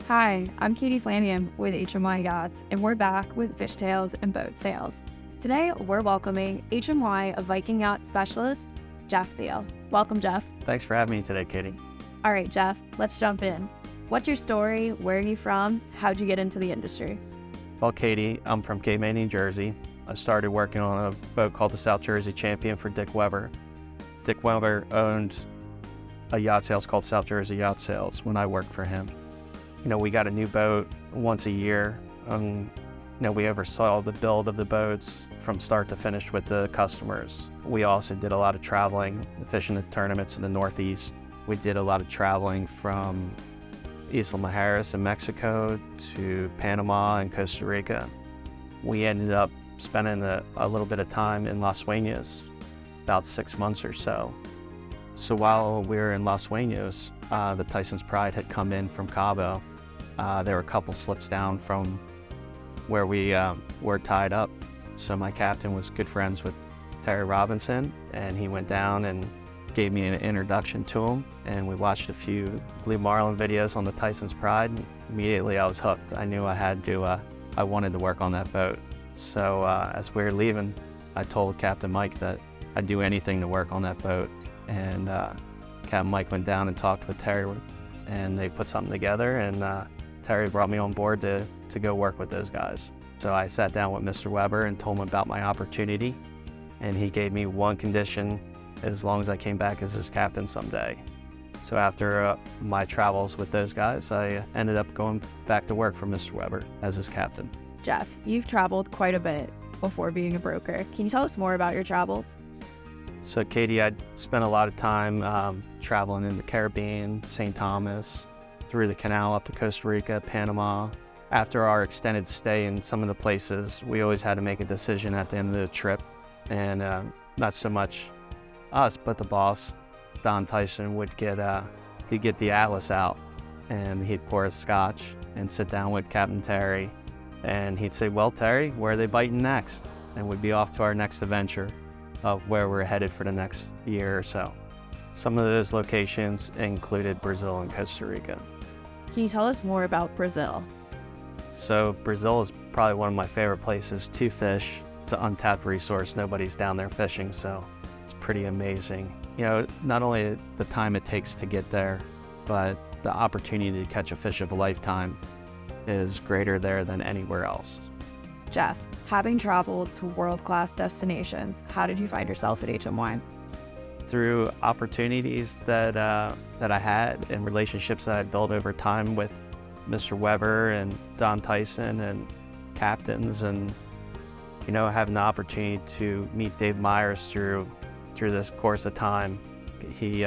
Hi, I'm Katie Flanagan with HMY Yachts, and we're back with fish tales and boat sales. Today, we're welcoming HMY Viking Yacht Specialist, Jeff Thiel. Welcome, Jeff. Thanks for having me today, Katie. All right, Jeff, let's jump in. What's your story? Where are you from? How'd you get into the industry? Well, Katie, I'm from Cape May, New Jersey. I started working on a boat called the South Jersey Champion for Dick Weber. Dick Weber owned a yacht sales called South Jersey Yacht Sales when I worked for him. We got a new boat once a year. We oversaw the build of the boats from start to finish with the customers. We also did a lot of traveling, fishing the tournaments in the Northeast. We did a lot of traveling from Isla Mujeres in Mexico to Panama and Costa Rica. We ended up spending a little bit of time in Los Suenos, about 6 months or so. So while we were in Los Suenos, the Tyson's Pride had come in from Cabo. There were a couple slips down from where we were tied up. So my captain was good friends with Terry Robinson, and he went down and gave me an introduction to him. And we watched a few blue marlin videos on the Tyson's Pride. And immediately I was hooked. I knew I wanted to work on that boat. So as we were leaving, I told Captain Mike that I'd do anything to work on that boat. And Captain Mike went down and talked with Terry, and they put something together, and Terry brought me on board to go work with those guys. So I sat down with Mr. Weber and told him about my opportunity, and he gave me one condition: as long as I came back as his captain someday. So after my travels with those guys, I ended up going back to work for Mr. Weber as his captain. Jeff, you've traveled quite a bit before being a broker. Can you tell us more about your travels? So Katie, I spent a lot of time traveling in the Caribbean, St. Thomas, through the canal up to Costa Rica, Panama. After our extended stay in some of the places, we always had to make a decision at the end of the trip. And not so much us, but the boss, Don Tyson, would he'd get the atlas out, and he'd pour a scotch and sit down with Captain Terry, and he'd say, "Well, Terry, where are they biting next?" And we'd be off to our next adventure of where we're headed for the next year or so. Some of those locations included Brazil and Costa Rica. Can you tell us more about Brazil? So Brazil is probably one of my favorite places to fish. It's an untapped resource. Nobody's down there fishing, so it's pretty amazing. Not only the time it takes to get there, but the opportunity to catch a fish of a lifetime is greater there than anywhere else. Jeff, having traveled to world-class destinations, how did you find yourself at HMY? Through opportunities that I had and relationships that I built over time with Mr. Weber and Don Tyson and captains, and having the opportunity to meet Dave Myers through this course of time. He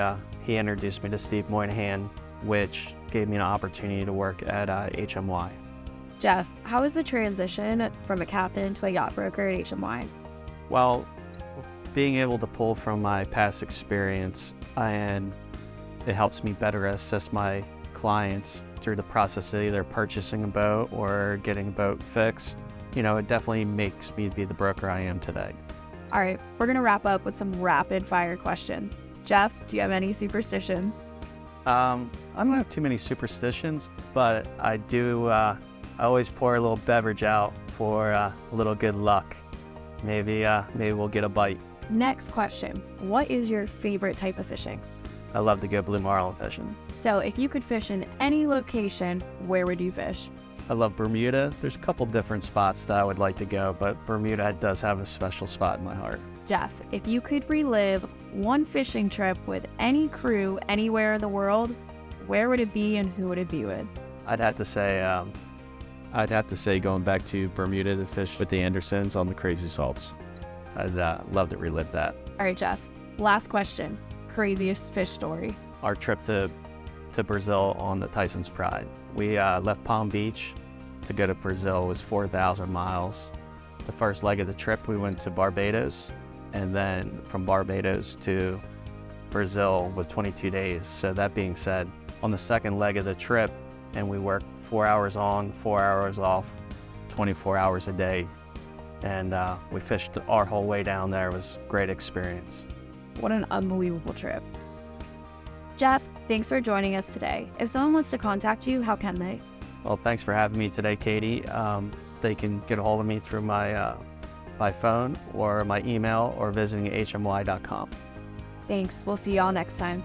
introduced me to Steve Moynihan, which gave me an opportunity to work at HMY. Jeff, how is the transition from a captain to a yacht broker at HMY? Well, being able to pull from my past experience, and it helps me better assist my clients through the process of either purchasing a boat or getting a boat fixed. It definitely makes me be the broker I am today. All right, we're going to wrap up with some rapid fire questions. Jeff, do you have any superstitions? I don't have too many superstitions, but I do. I always pour a little beverage out for a little good luck. Maybe we'll get a bite. Next question. What is your favorite type of fishing? I love to go blue marlin fishing. So if you could fish in any location, where would you fish? I love Bermuda. There's a couple different spots that I would like to go, but Bermuda does have a special spot in my heart. Jeff, if you could relive one fishing trip with any crew anywhere in the world, where would it be and who would it be with? I'd have to say going back to Bermuda to fish with the Andersons on the Crazy Salts. I'd love to relive that. All right, Jeff. Last question. Craziest fish story. Our trip to Brazil on the Tyson's Pride. We left Palm Beach to go to Brazil. It was 4,000 miles. The first leg of the trip, we went to Barbados, and then from Barbados to Brazil was 22 days. So that being said, on the second leg of the trip, and we worked 4 hours on, 4 hours off, 24 hours a day. And we fished our whole way down there. It was a great experience. What an unbelievable trip. Jeff, thanks for joining us today. If someone wants to contact you, how can they? Well, thanks for having me today, Katie. They can get a hold of me through my phone or my email or visiting hmy.com. Thanks. We'll see y'all next time.